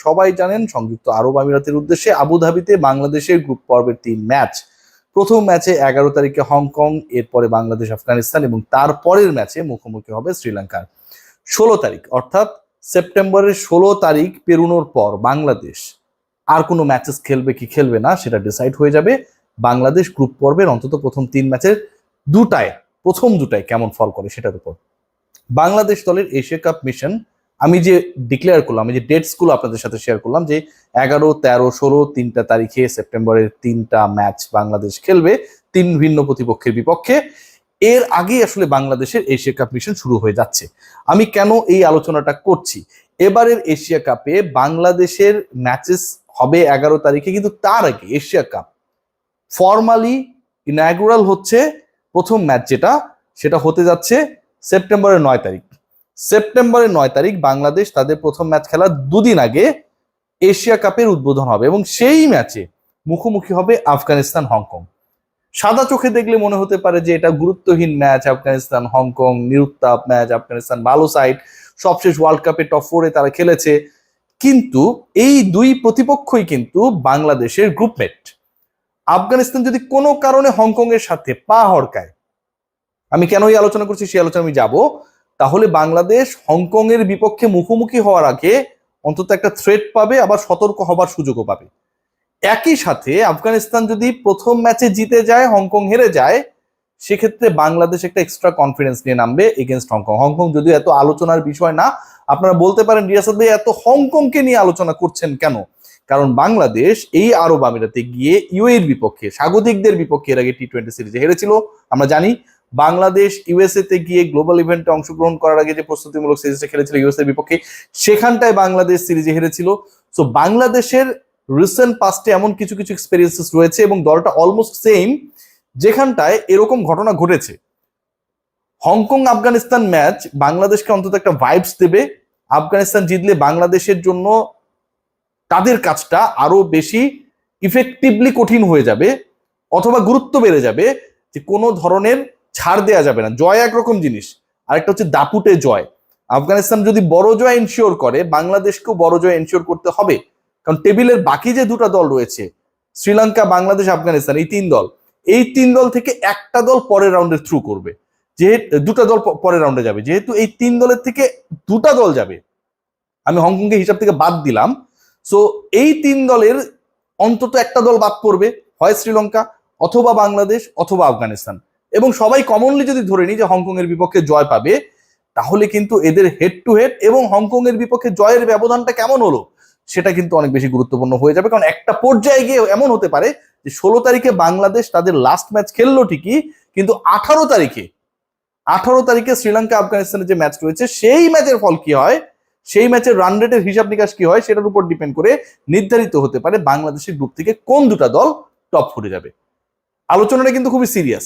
সবাই জানেন সংযুক্ত আরব আমিরাতের উদ্দেশ্যে আবুধাবিতে বাংলাদেশের গ্রুপ পর্বের 3 ম্যাচ। প্রথম ম্যাচে 11 তারিখে হংকং, এরপরে বাংলাদেশ আফগানিস্তান এবং তারপরের ম্যাচে মুখোমুখি হবে শ্রীলঙ্কার 16 তারিখ। অর্থাৎ সেপ্টেম্বরের 16 তারিখ পেরোনোর পর বাংলাদেশ আর কোনো ম্যাচেস খেলবে কি খেলবে না সেটা ডিসাইড হয়ে যাবে বাংলাদেশ গ্রুপ পর্বের অন্তত প্রথম 3 ম্যাচের প্রথম দুটায় কেমন ফল করে সেটার উপর। বাংলাদেশ দলের এশিয়া কাপ মিশন আমি যে ডিক্লেয়ার করলাম, আমি যে ডেটস গুলো আপনাদের সাথে শেয়ার করলাম যে 11, 13, 16 3টা তারিখে সেপ্টেম্বরের 3টা ম্যাচ বাংলাদেশ খেলবে 3 ভিন্ন প্রতিপক্ষের বিপক্ষে। এর আগেই আসলে বাংলাদেশের এশিয়া কাপ মিশন শুরু হয়ে যাচ্ছে। আমি কেন এই আলোচনাটা করছি, এবারের এশিয়া কাপে বাংলাদেশের ম্যাচেস হবে 11 তারিখে, কিন্তু তার আগে এশিয়া কাপ ফর্মালি ইনাগুরাল হচ্ছে প্রথম ম্যাচ সেটা হতে যাচ্ছে সেপ্টেম্বরের 9 তারিখ। সেপ্টেম্বরের 9 তারিখ বাংলাদেশ তাদের প্রথম ম্যাচ খেলার দুদিন আগে এশিয়া কাপের উদ্বোধন হবে এবং সেই ম্যাচে মুখোমুখি হবে আফগানিস্তান হংকং। সাদা চোখে দেখলে মনে হতে পারে যে এটা গুরুত্বহীন ম্যাচ, আফগানিস্তান হংকং নিরুত্তাপ ম্যাচ, আফগানিস্তান ভালো সাইড, সবশেষ ওয়ার্ল্ড কাপে টপ 4-এ তারা খেলেছে, কিন্তু এই দুই প্রতিপক্ষই কিন্তু বাংলাদেশের গ্রুপমেট। আফগানিস্তান যদি কোনো কারণে হংকং এর সাথে পা হড়কায়, আমি কেন এই আলোচনা করছি সেই আলোচনা আমি যাব, তাহলে বাংলাদেশ হংকং এর বিপক্ষে মুখোমুখি হওয়ার আগে অন্তত একটা থ্রেট পাবে, আবার সতর্ক হবার সুযোগও পাবে। একই সাথে আফগানিস্তান যদি প্রথম ম্যাচে জিতে যায়, হংকং হেরে যায়, সেক্ষেত্রে বাংলাদেশ একটা এক্সট্রা কনফিডেন্স নিয়ে নামবে এগেনস্ট হংকং। হংকং যদিও এত আলোচনার বিষয় না। আপনারা বলতে পারেন রিয়াসাত ভাই এত হংকংকে নিয়ে আলোচনা করছেন কেন? কারণ বাংলাদেশ এই আরব আমিরাতে গিয়ে ইউএইর বিপক্ষে, স্বাগতিকদের বিপক্ষে এর আগে টি-20 সিরিজে হেরেছিল। আমরা জানি বাংলাদেশ ইউএসএ তে গিয়ে গ্লোবাল ইভেন্টে অংশগ্রহণ করার আগে যে প্রস্তুতিমূলক সিরিজটা খেলেছিল ইউএসএ এর বিপক্ষে, সেখানটায় বাংলাদেশ সিরিজে হেরেছিল। সো বাংলাদেশের রিসেন্ট পাস্টে এমন কিছু কিছু এক্সপেরিয়েন্সেস রয়েছে এবং দলটা অলমোস্ট সেম যেখানটায় এরকম ঘটনা ঘটেছে। হংকং আফগানিস্তান ম্যাচ বাংলাদেশকে অন্তত একটা ভাইবস দেবে। আফগানিস্তান জিতলে বাংলাদেশের জন্য তাদের কাজটা আরো বেশি ইফেক্টিভলি কঠিন হয়ে যাবে, অথবা গুরুত্ব বেড়ে যাবে যে কোনো ধরনের ছাড় দেয়া যাবে না। জয় একরকম জিনিস, আরেকটা হচ্ছে দাপুটে জয়। আফগানিস্তান যদি বড় জয় এনশিওর করে, বাংলাদেশকেও বড় জয় এনশিওর করতে হবে। কারণ টেবিলের বাকি যে দুটা দল রয়েছে, শ্রীলঙ্কা, বাংলাদেশ, আফগানিস্তান, এই তিন দল থেকে একটা দল পরের রাউন্ডে থ্রু করবে, যেহেতু দুটা দল পরের রাউন্ডে যাবে, যেহেতু এই 3 দলের থেকে দুটা দল যাবে, আমি হংকংকে হিসাব থেকে বাদ দিলাম। সো এই 3 দলের অন্তত একটা দল বাদ পড়বে, হয় শ্রীলঙ্কা অথবা বাংলাদেশ অথবা আফগানিস্তান। এবং সবাই কমনলি যদি ধরে নিই যে হংকং এর বিপক্ষে জয় পাবে, তাহলে কিন্তু এদের হেড টু হেড এবং হংকং এর বিপক্ষে জয়ের ব্যবধানটা কেমন হলো সেটা কিন্তু অনেক বেশি গুরুত্বপূর্ণ হয়ে যাবে। কারণ একটা পর্যায়ে গিয়ে এমন হতে পারে যে 16 তারিখে বাংলাদেশ তাদের লাস্ট ম্যাচ খেললো ঠিকই, কিন্তু 18 তারিখে শ্রীলঙ্কা আফগানিস্তানের যে ম্যাচ রয়েছে সেই ম্যাচের ফল কি হয়, সেই ম্যাচের রান রেটের হিসাব নিকাশ কি হয়, সেটার উপর ডিপেন্ড করে নির্ধারিত হতে পারে বাংলাদেশের গ্রুপ থেকে কোন দুটা দল টপ 4-এ যাবে। আলোচনাটা কিন্তু খুবই সিরিয়াস।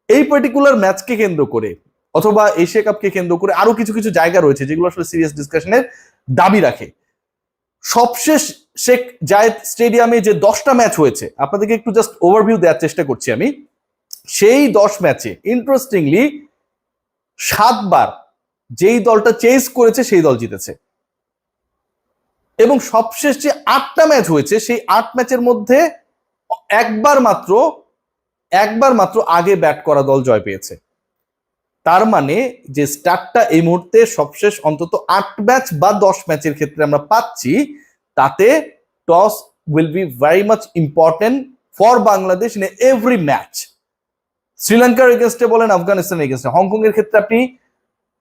এই পার্টিকুলার ম্যাচকে কেন্দ্র করে অথবা এশিয়া কাপকে কেন্দ্র করে আরো কিছু কিছু জায়গা রয়েছে যেগুলো আসলে সিরিয়াস ডিসকাশনের দাবি রাখে। সবশেষ শেখ জায়েদ স্টেডিয়ামে যে 10টা ম্যাচ হয়েছে, আপনাদেরকে একটু জাস্ট ওভারভিউ দেওয়ার চেষ্টা করছি আমি। সেই 10 ম্যাচে ইন্টারেস্টিংলি 7 বার যেই দলটা চেস করেছে সেই দল জিতেছে। এবং সবশেষ যে 8টা ম্যাচ হয়েছে, সেই 8 ম্যাচের মধ্যে একবার মাত্র আগে ব্যাট করা দল জয় পেয়েছে। তার মানে যে স্টার্টটা এই মুহূর্তে সবশেষ অন্তত 8 ম্যাচ বা 10 ম্যাচের ক্ষেত্রে আমরা পাচ্ছি, তাতে toss will be very much important for Bangladesh in every match. শ্রীলঙ্কার এগেনস্টে বলেন, আফগানিস্তানের এগেনস্টে, হংকং এর ক্ষেত্রে আপনি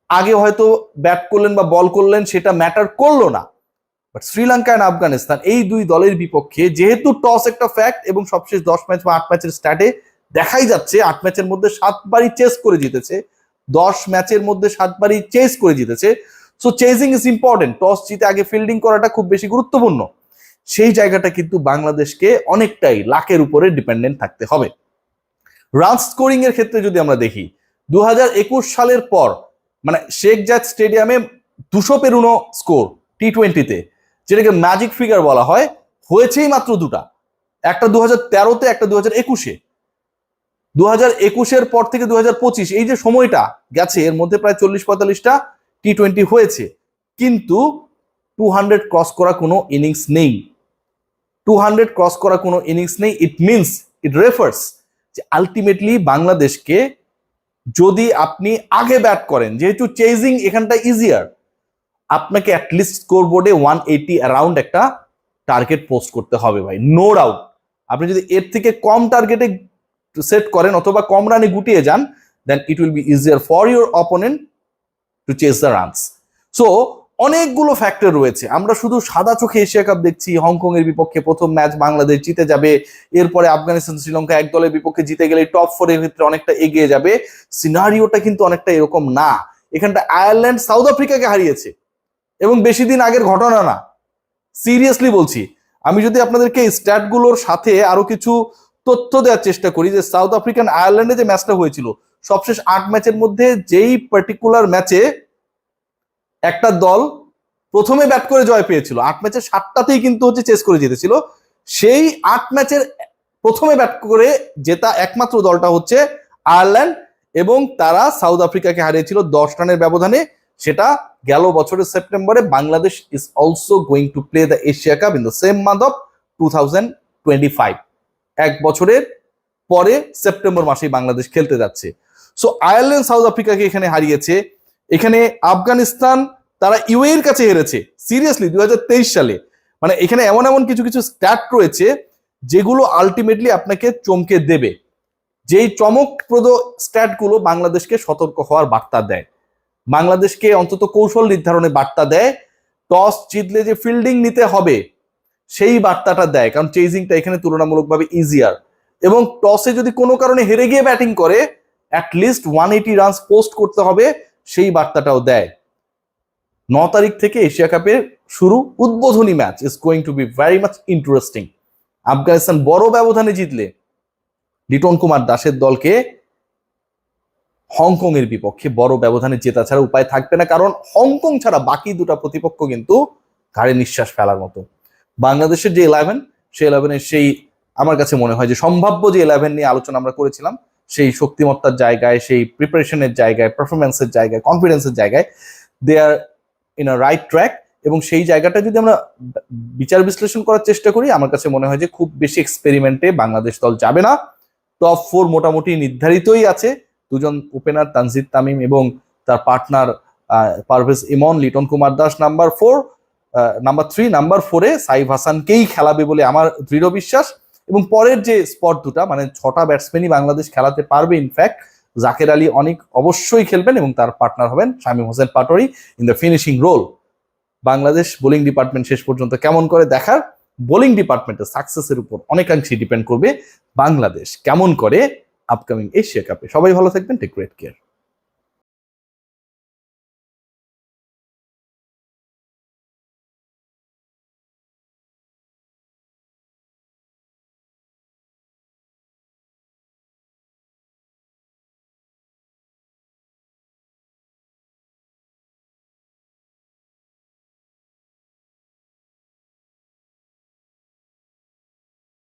আগে হয়তো ব্যাট করলেন বা বল করলেন, সেটা ম্যাটার করলো না। বাট শ্রীলঙ্কা এন্ড আফগানিস্তান এই দুই দলের বিপক্ষে যেহেতু টস একটা ফ্যাক্ট, এবং সবশেষ 10 ম্যাচ বা 8 ম্যাচের স্টার্টে দেখাই যাচ্ছে 8 ম্যাচের মধ্যে 7 বারই চেস করে জিতেছে, 10 ম্যাচের মধ্যে 7 বারই চেস করে জিতেছে। So chasing is important. Toss জিতে আগে ফিল্ডিং করাটা খুব বেশি গুরুত্বপূর্ণ। সেই জায়গাটা কিন্তু বাংলাদেশকে অনেকটাই লাকের উপরে ডিপেন্ডেন্ট থাকতে হবে। রান স্কোরিং এর ক্ষেত্রে যদি আমরা দেখি, 2021 সালের পর মানে শেখ জায়েদ স্টেডিয়ামে 200 পেরোনো স্কোর টি-20-তে, যেটাকে ম্যাজিক ফিগার বলা হয়, হয়েছেই মাত্র দুটা। একটা 2013-তে, একটা 2021-এ। 2021-এর পর থেকে 2025 এই যে সময়টা গেছে, এর মধ্যে প্রায় 40-45টা টি-20 হয়েছে, কিন্তু 200 ক্রস করা কোনো ইনিংস নেই। 200 ক্রস করা কোনো ইনিংস নেই। ইট রেফার্স যে আলটিমেটলি বাংলাদেশকে যদি আপনি আগে ব্যাট করেন, যেহেতু চেজিং এখানটা ইজিয়ার, আপনাকে অ্যাটলিস্ট স্কোর বোর্ডে 180 অ্যারাউন্ড একটা টার্গেট পোস্ট করতে হবে ভাই, নো ডাউট। আপনি যদি এর থেকে কম টার্গেটে সেট করেন অথবা কম রানে গুটিয়ে যান, then it will be easier for your opponent to chase the runs. So অনেকগুলো ফ্যাক্টর রয়েছে। আমরা শুধু সাদা চোখে এশিয়া কাপ দেখছি, হংকং এর বিপক্ষে প্রথম ম্যাচ বাংলাদেশ জিতে যাবে, এরপরে আফগানিস্তান শ্রীলঙ্কা এক দলের বিপক্ষে জিতে গেলে টপ 4 এর ভিতরে অনেকটা এগিয়ে যাবে। সিনারিওটা কিন্তু অনেকটা এরকম না। এখানটা আয়ারল্যান্ড সাউথ আফ্রিকাকে হারিয়েছে এবং বেশি দিন আগের ঘটনা না, সিরিয়াসলি বলছি। আমি যদি আপনাদেরকে স্ট্যাটগুলোর সাথে আরো কিছু তথ্য দেওয়ার চেষ্টা করি, যে সাউথ আফ্রিকান আয়ারল্যান্ডে যে ম্যাচটা হয়েছিল, সবশেষ 8 ম্যাচের মধ্যে যেই পার্টিকুলার ম্যাচে একটা দল প্রথমে ব্যাট করে জয় পেয়েছিল, 8 ম্যাচের 7টাতেই কিন্তু চেস করে জিতেছিল, সেই 8 ম্যাচের প্রথমে ব্যাট করে জেতা একমাত্র দলটা হচ্ছে আয়ারল্যান্ড, এবং তারা সাউথ আফ্রিকাকে হারিয়েছিল 10 রানের ব্যবধানে। সেটা গেল বছরের সেপ্টেম্বরে। Bangladesh is also going to play the Asia cup in the same month of 2025। এক বছরের পরে সেপ্টেম্বর মাসেই বাংলাদেশ খেলতে যাচ্ছে। সো আয়ারল্যান্ড সাউথ আফ্রিকাকে এখানে হারিয়েছে। এখানে আফগানিস্তান তারা ইউএই এর কাছে হেরেছে সিরিয়াসলি 2023 সালে। মানে এখানে এমন এমন কিছু কিছু স্ট্যাট রয়েছে যেগুলো আলটিমেটলি আপনাকে চমকে দেবে। যেই চমকপ্রদ স্ট্যাটগুলো বাংলাদেশকে সতর্ক হওয়ার বার্তা দেয়, বাংলাদেশকে অন্তত কৌশল নির্ধারণে বার্তা দেয়, টস জিতলে যে ফিল্ডিং নিতে হবে সেই বার্তাটা দেয়, কারণ চেজিংটা এখানে তুলনামূলকভাবে ইজিয়ার। এবং টসে যদি কোনো কারণে হেরে গিয়ে ব্যাটিং করে, অ্যাটলিস্ট 180 রানস পোস্ট করতে হবে, সেই বার্তাটাও দেয়। 9 তারিখ থেকে এশিয়া কাপের শুরু, উদ্বোধনী match is going to be very much interesting. Afghanistan বড় ব্যবধানে জিতলে লিটন কুমার দাসের দলকে হংকং এর বিপক্ষে বড় ব্যবধানে জেতা ছাড়া উপায় থাকবে না, কারণ হংকং ছাড়া বাকি দুটা প্রতিপক্ষ কিন্তু ঘাড়ে নিঃশ্বাস ফেলার মতো। বাংলাদেশের যে 11, সেই 11-এর সেই আমার কাছে মনে হয় যে সম্ভাব্য যে 11 নিয়ে আলোচনা আমরা করেছিলাম, সেই শক্তিমত্তার জায়গায়, সেই প্রিপারেশনের জায়গায়, পারফরমেন্সের জায়গায়, কনফিডেন্সের জায়গায় দে আর ইন আ রাইট ট্র্যাক। এবং সেই জায়গাটা যদি আমরা বিচার বিশ্লেষণ করার চেষ্টা করি, আমার কাছে মনে হয় যে খুব বেশি এক্সপেরিমেন্টে বাংলাদেশ দল যাবে না। টপ 4 মোটামুটি নির্ধারিতই আছে। দুজন ওপেনার তানজিদ তামিম এবং তার পার্টনার পারভেজ ইমন, লিটন কুমার দাস নাম্বার 3, নাম্বার 4-এ সাইফ হাসানকেই খেলাবে বলে আমার দৃঢ় বিশ্বাস। এবং পরের যে স্পট দুটা, মানে 6টা ব্যাটসম্যানই বাংলাদেশ খেলাতে পারবে। ইনফ্যাক্ট জাকের আলী অনেক অবশ্যই খেলবেন এবং তার পার্টনার হবেন Shamim Hossain Patwari in the finishing role. Bangladesh bowling department শেষ পর্যন্ত কেমন করে দেখার, বোলিং ডিপার্টমেন্টের সাকসেসের উপর অনেকাংশই ডিপেন্ড করবে বাংলাদেশ কেমন করে আপকামিং এশিয়া কাপে। সবাই ভালো থাকবেন, টেক গ্রেট কেয়ার।